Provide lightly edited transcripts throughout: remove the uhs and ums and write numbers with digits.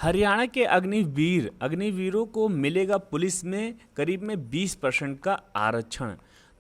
हरियाणा के अग्निवीरों को मिलेगा पुलिस में करीब में 20% का आरक्षण।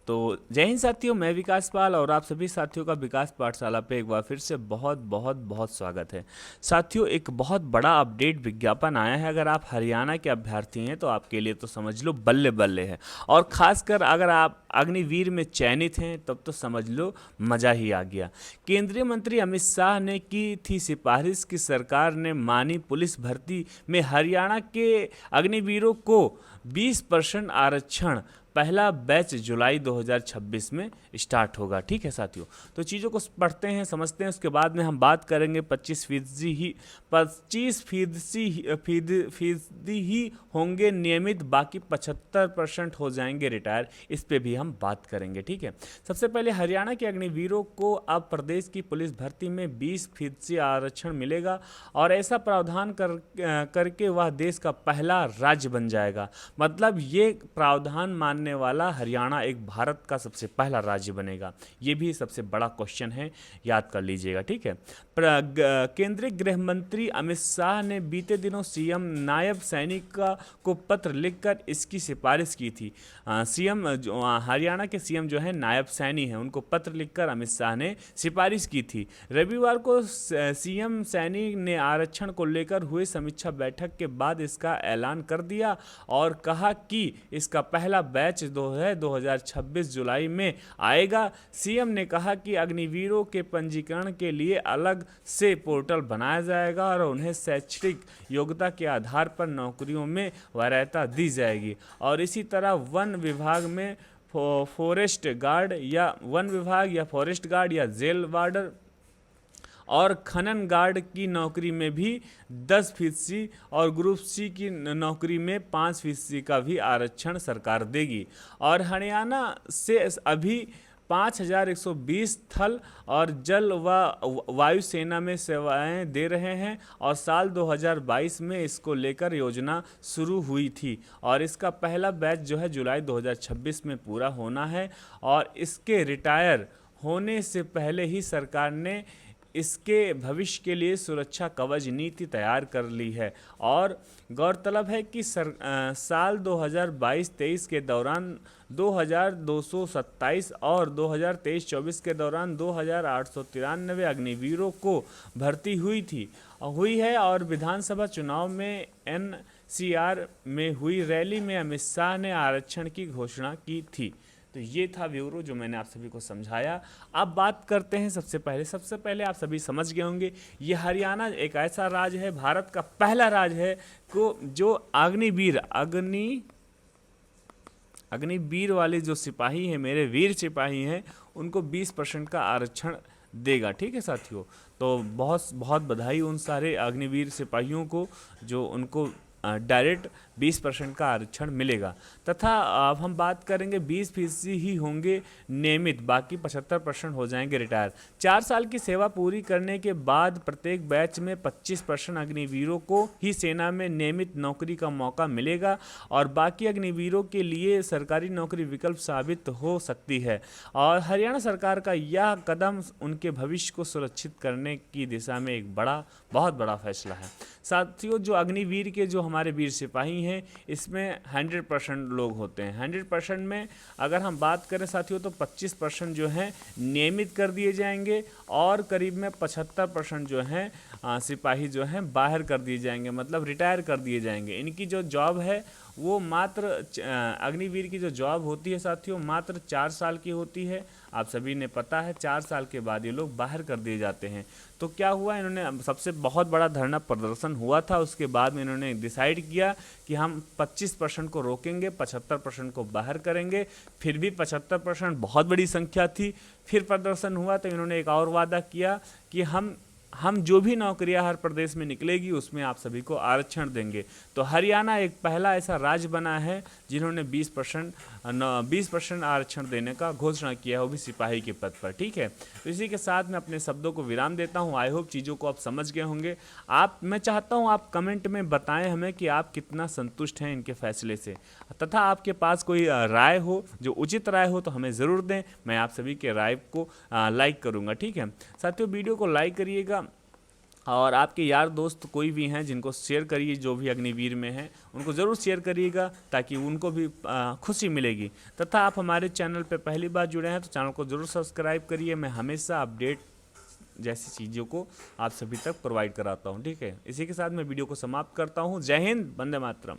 तो जय हिंद साथियों, मैं विकास पाल और आप सभी साथियों का विकास पाठशाला पे एक बार फिर से बहुत बहुत बहुत स्वागत है। साथियों, एक बहुत बड़ा अपडेट विज्ञापन आया है। अगर आप हरियाणा के अभ्यर्थी हैं तो आपके लिए तो समझ लो बल्ले बल्ले है, और खासकर अगर आप अग्निवीर में चयनित हैं तब तो समझ लो मज़ा ही आ गया। केंद्रीय मंत्री अमित शाह ने की थी सिफारिश की सरकार ने मानी पुलिस भर्ती में हरियाणा के अग्निवीरों को 20% आरक्षण। पहला बैच जुलाई 2026 में स्टार्ट होगा। ठीक है साथियों, तो चीज़ों को पढ़ते हैं, समझते हैं, उसके बाद में हम बात करेंगे। 25% ही होंगे नियमित, बाकी 75% हो जाएंगे रिटायर। इस पे भी हम बात करेंगे। ठीक है, सबसे पहले हरियाणा के अग्निवीरों को अब प्रदेश की पुलिस भर्ती में 20% आरक्षण मिलेगा, और ऐसा प्रावधान करके वह देश का पहला राज्य बन जाएगा। मतलब ये प्रावधान मानने वाला हरियाणा एक भारत का सबसे पहला राज्य बनेगा। ये भी सबसे बड़ा क्वेश्चन है, याद कर लीजिएगा। ठीक है, केंद्रीय गृह मंत्री अमित शाह ने बीते दिनों सीएम नायब सैनिक को पत्र लिखकर इसकी सिफारिश की थी। हरियाणा के सीएम जो है नायब सैनी हैं, उनको पत्र लिखकर अमित शाह ने सिफारिश की थी। रविवार को सीएम सैनी ने आरक्षण को लेकर हुई समीक्षा बैठक के बाद इसका ऐलान कर दिया और कहा कि इसका पहला बैच 2026 जुलाई में आएगा। सीएम ने कहा कि अग्निवीरों के पंजीकरण के लिए अलग से पोर्टल बनाया जाएगा और उन्हें शैक्षणिक योग्यता के आधार पर नौकरियों में वरीयता दी जाएगी। और इसी तरह वन विभाग या फॉरेस्ट गार्ड या जेल वार्डर और खनन गार्ड की नौकरी में भी 10% और ग्रुप सी की नौकरी में 5% का भी आरक्षण सरकार देगी। और हरियाणा से अभी 5120 थल और जल व वायु सेना में सेवाएं दे रहे हैं, और साल 2022 में इसको लेकर योजना शुरू हुई थी, और इसका पहला बैच जो है जुलाई 2026 में पूरा होना है। और इसके रिटायर होने से पहले ही सरकार ने इसके भविष्य के लिए सुरक्षा कवच नीति तैयार कर ली है। और गौरतलब है कि साल 2022-23 के दौरान 2227 और 2023-24 के दौरान 2893 अग्निवीरों को भर्ती हुई है। और विधानसभा चुनाव में एनसीआर में हुई रैली में अमित शाह ने आरक्षण की घोषणा की थी। तो ये था ब्यूरो जो मैंने आप सभी को समझाया। अब बात करते हैं सबसे पहले आप सभी समझ गए होंगे, ये हरियाणा एक ऐसा राज्य है, भारत का पहला राज्य है को जो अग्निवीर वाले जो सिपाही हैं, मेरे वीर सिपाही हैं, उनको 20% का आरक्षण देगा। ठीक है साथियों, तो बहुत बहुत बधाई उन सारे अग्निवीर सिपाहियों को जो उनको डायरेक्ट 20% का आरक्षण मिलेगा। तथा अब हम बात करेंगे 20% ही होंगे नियमित, बाकी 75% हो जाएंगे रिटायर। 4 साल की सेवा पूरी करने के बाद प्रत्येक बैच में 25% अग्निवीरों को ही सेना में नियमित नौकरी का मौका मिलेगा, और बाकी अग्निवीरों के लिए सरकारी नौकरी विकल्प साबित हो सकती है। और हरियाणा सरकार का यह कदम उनके भविष्य को सुरक्षित करने की दिशा में एक बहुत बड़ा फैसला है। साथियों, जो अग्निवीर के जो हमारे वीर सिपाही हैं, इसमें 100% लोग होते हैं। 100% में अगर हम बात करें साथियों, तो 25% जो हैं नियमित कर दिए जाएंगे, और करीब में 75% जो हैं सिपाही जो हैं बाहर कर दिए जाएंगे, मतलब रिटायर कर दिए जाएंगे। इनकी जो जॉब है वो मात्र अग्निवीर की जो जॉब होती है साथियों, मात्र 4 साल की होती है। आप सभी ने पता है 4 साल के बाद ये लोग बाहर कर दिए जाते हैं। तो क्या हुआ, इन्होंने सबसे बहुत बड़ा धरना प्रदर्शन हुआ था, उसके बाद में इन्होंने डिसाइड किया कि हम 25% को रोकेंगे, 75% को बाहर करेंगे। फिर भी 75% बहुत बड़ी संख्या थी। फिर प्रदर्शन हुआ तो इन्होंने एक और वादा किया कि हम जो भी नौकरियां हर प्रदेश में निकलेगी उसमें आप सभी को आरक्षण देंगे। तो हरियाणा एक पहला ऐसा राज्य बना है जिन्होंने 20% आरक्षण देने का घोषणा किया है, वो भी सिपाही के पद पर। ठीक है, तो इसी के साथ मैं अपने शब्दों को विराम देता हूँ। आई होप चीज़ों को आप समझ गए होंगे। मैं चाहता हूँ आप कमेंट में बताएं हमें कि आप कितना संतुष्ट हैं इनके फैसले से, तथा आपके पास कोई राय हो, जो उचित राय हो, तो हमें ज़रूर दें। मैं आप सभी के राय को लाइक करूँगा। ठीक है साथियों, वीडियो को लाइक करिएगा और आपके यार दोस्त कोई भी हैं जिनको शेयर करिए, जो भी अग्निवीर में हैं उनको ज़रूर शेयर करिएगा, ताकि उनको भी खुशी मिलेगी। तथा आप हमारे चैनल पे पहली बार जुड़े हैं तो चैनल को ज़रूर सब्सक्राइब करिए। मैं हमेशा अपडेट जैसी चीज़ों को आप सभी तक प्रोवाइड कराता हूँ। ठीक है, इसी के साथ मैं वीडियो को समाप्त करता हूँ। जय हिंद, वंदे मातरम।